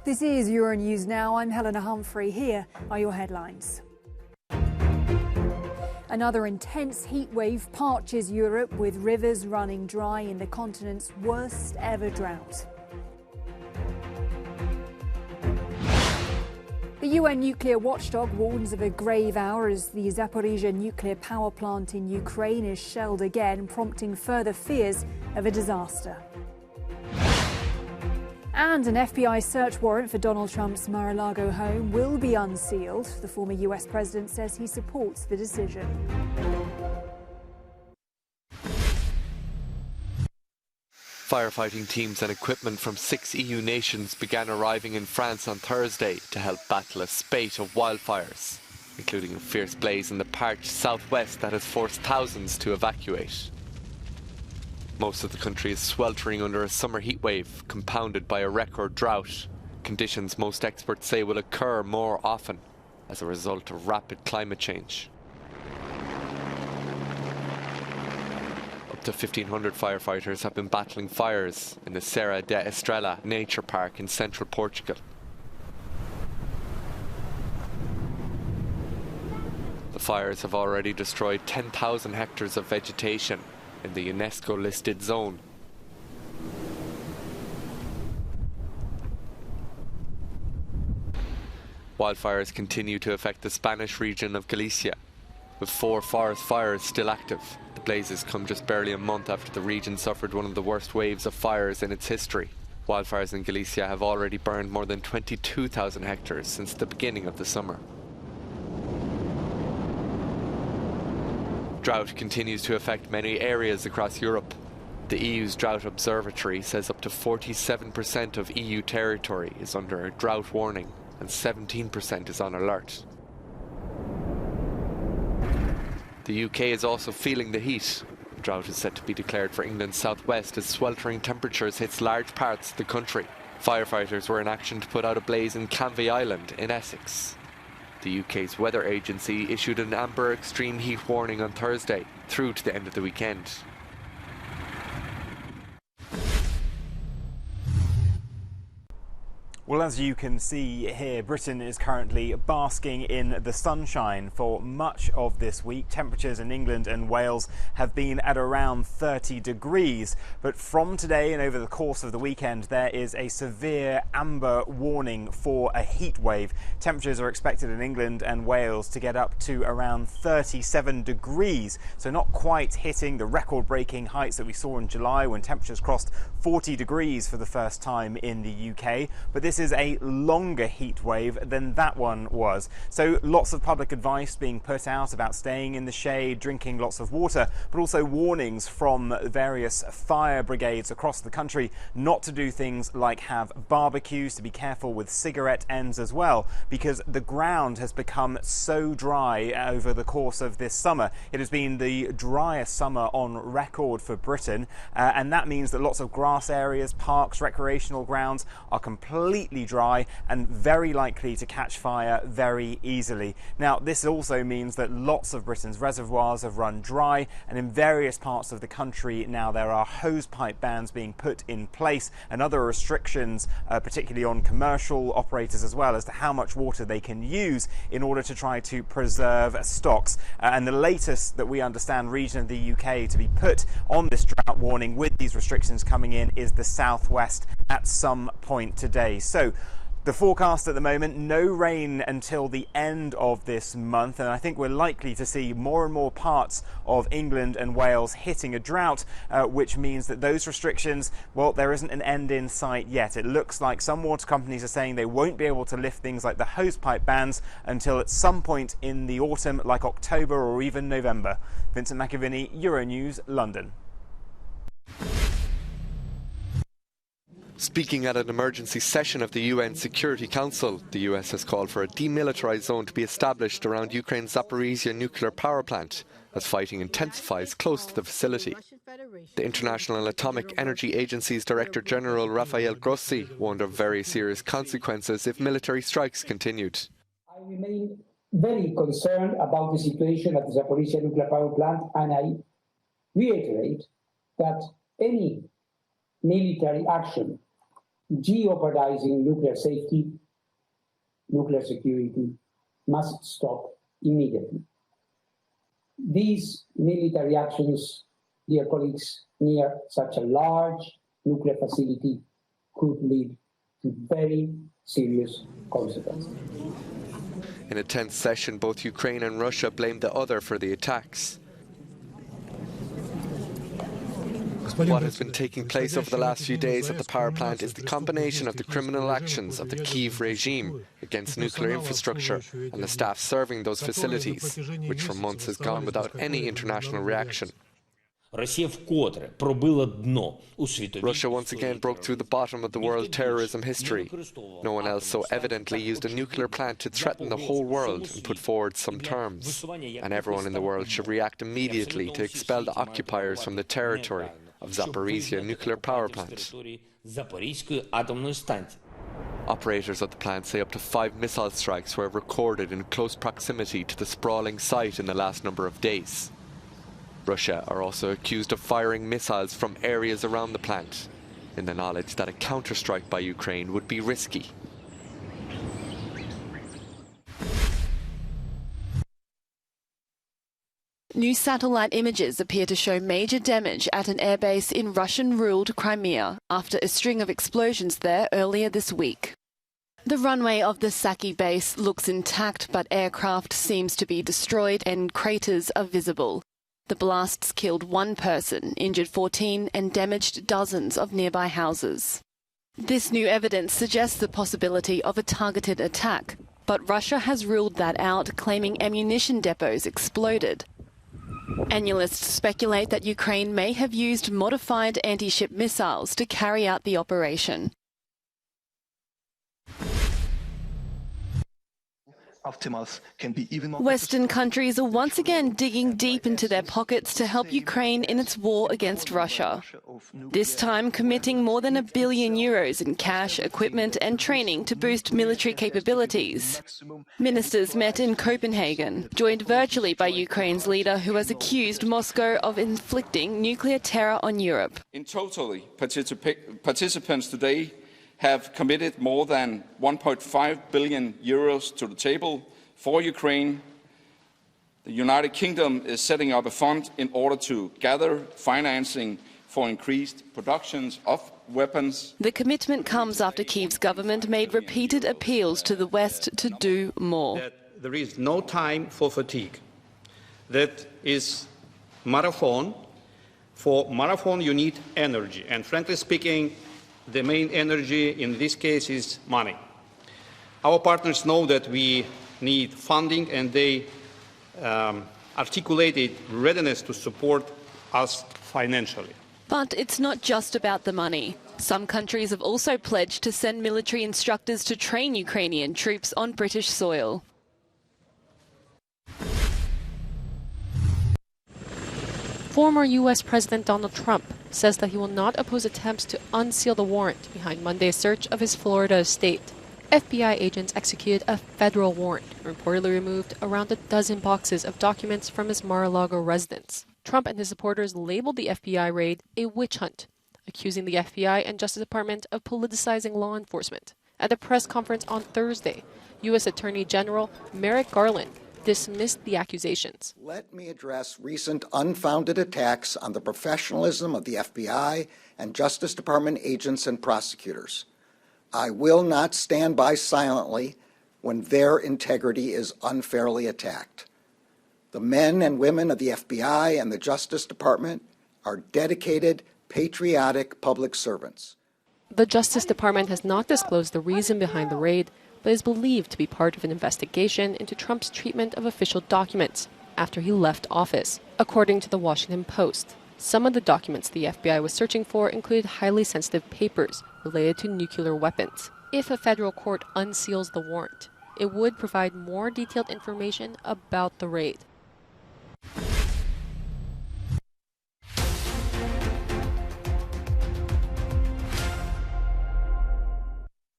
This is Euronews Now. I'm Helena Humphrey. Here are your headlines. Another intense heatwave parches Europe, with rivers running dry in the continent's worst ever drought. The UN nuclear watchdog warns of a grave hour as the Zaporizhzhia nuclear power plant in Ukraine is shelled again, prompting further fears of a disaster. And an FBI search warrant for Donald Trump's Mar-a-Lago home will be unsealed. The former US president says he supports the decision. Firefighting teams and equipment from 6 EU nations began arriving in France on Thursday to help battle a spate of wildfires, including a fierce blaze in the parched southwest that has forced thousands to evacuate. Most of the country is sweltering under a summer heatwave, compounded by a record drought, conditions most experts say will occur more often as a result of rapid climate change. Up to 1,500 firefighters have been battling fires in the Serra da Estrela Nature Park in central Portugal. The fires have already destroyed 10,000 hectares of vegetation in the UNESCO-listed zone. Wildfires continue to affect the Spanish region of Galicia, with 4 forest fires still active. The blazes come just barely a month after the region suffered one of the worst waves of fires in its history. Wildfires in Galicia have already burned more than 22,000 hectares since the beginning of the summer. Drought continues to affect many areas across Europe. The EU's Drought Observatory says up to 47% of EU territory is under a drought warning and 17% is on alert. The UK is also feeling the heat. Drought is set to be declared for England's southwest as sweltering temperatures hits large parts of the country. Firefighters were in action to put out a blaze in Canvey Island in Essex. The UK's weather agency issued an amber extreme heat warning on Thursday through to the end of the weekend. Well, as you can see here, Britain is currently basking in the sunshine for much of this week. Temperatures in England and Wales have been at around 30 degrees. But from today and over the course of the weekend, there is a severe amber warning for a heat wave. Temperatures are expected in England and Wales to get up to around 37 degrees. So not quite hitting the record-breaking heights that we saw in July when temperatures crossed 40 degrees for the first time in the UK. But this is a longer heat wave than that one was. So lots of public advice being put out about staying in the shade, drinking lots of water, but also warnings from various fire brigades across the country not to do things like have barbecues, to be careful with cigarette ends as well, because the ground has become so dry over the course of this summer. It has been the driest summer on record for Britain, and that means that lots of grass areas, parks, recreational grounds are completely dry and very likely to catch fire very easily. Now, this also means that lots of Britain's reservoirs have run dry, and in various parts of the country now there are hosepipe bans being put in place and other restrictions, particularly on commercial operators as well, as to how much water they can use in order to try to preserve stocks. And the latest that we understand region of the UK to be put on this drought warning with these restrictions coming in is the southwest at some point today. So the forecast at the moment, no rain until the end of this month, and I think we're likely to see more and more parts of England and Wales hitting a drought, which means that those restrictions, well, there isn't an end in sight yet. It looks like some water companies are saying they won't be able to lift things like the hosepipe bans until at some point in the autumn, like October or even November. Vincent McAviney, Euronews, London. Speaking at an emergency session of the UN Security Council, the US has called for a demilitarized zone to be established around Ukraine's Zaporizhzhia nuclear power plant as fighting intensifies close to the facility. The International Atomic Energy Agency's Director General Rafael Grossi warned of very serious consequences if military strikes continued. I remain very concerned about the situation at the Zaporizhzhia nuclear power plant, and I reiterate that any military action jeopardizing nuclear safety, nuclear security, must stop immediately. These military actions, dear colleagues, near such a large nuclear facility could lead to very serious consequences. In a tense session, both Ukraine and Russia blamed the other for the attacks. What has been taking place over the last few days at the power plant is the combination of the criminal actions of the Kyiv regime against nuclear infrastructure and the staff serving those facilities, which for months has gone without any international reaction. Russia once again broke through the bottom of the world terrorism history. No one else so evidently used a nuclear plant to threaten the whole world and put forward some terms. And everyone in the world should react immediately to expel the occupiers from the territory of Zaporizhzhia nuclear power plant. Operators of the plant say up to 5 missile strikes were recorded in close proximity to the sprawling site in the last number of days. Russia are also accused of firing missiles from areas around the plant, in the knowledge that a counterstrike by Ukraine would be risky. New satellite images appear to show major damage at an airbase in Russian-ruled Crimea after a string of explosions there earlier this week. The runway of the Saki base looks intact, but aircraft seems to be destroyed and craters are visible. The blasts killed 1 person, injured 14 and damaged dozens of nearby houses. This new evidence suggests the possibility of a targeted attack, but Russia has ruled that out, claiming ammunition depots exploded. Analysts speculate that Ukraine may have used modified anti-ship missiles to carry out the operation. Western countries are once again digging deep into their pockets to help Ukraine in its war against Russia. This time committing more than €1 billion in cash, equipment and training to boost military capabilities. Ministers met in Copenhagen, joined virtually by Ukraine's leader, who has accused Moscow of inflicting nuclear terror on Europe. In total, participants today have committed more than €1.5 billion to the table for Ukraine. The United Kingdom is setting up a fund in order to gather financing for increased productions of weapons. The commitment comes after Kyiv's government made repeated appeals to the West to do more. That there is no time for fatigue. That is marathon. For marathon you need energy, and frankly speaking, the main energy in this case is money. Our partners know that we need funding, and they articulated readiness to support us financially. But it's not just about the money. Some countries have also pledged to send military instructors to train Ukrainian troops on British soil. Former U.S. President Donald Trump says that he will not oppose attempts to unseal the warrant behind Monday's search of his Florida estate. FBI agents executed a federal warrant and reportedly removed around a dozen boxes of documents from his Mar-a-Lago residence. Trump and his supporters labeled the FBI raid a witch hunt, accusing the FBI and Justice Department of politicizing law enforcement. At a press conference on Thursday, U.S. Attorney General Merrick Garland dismissed the accusations. Let me address recent unfounded attacks on the professionalism of the FBI and Justice Department agents and prosecutors. I will not stand by silently when their integrity is unfairly attacked. The men and women of the FBI and the Justice Department are dedicated, patriotic public servants. The Justice Department has not disclosed the reason behind the raid, but is believed to be part of an investigation into Trump's treatment of official documents after he left office. According to the Washington Post, some of the documents the FBI was searching for included highly sensitive papers related to nuclear weapons. If a federal court unseals the warrant, it would provide more detailed information about the raid.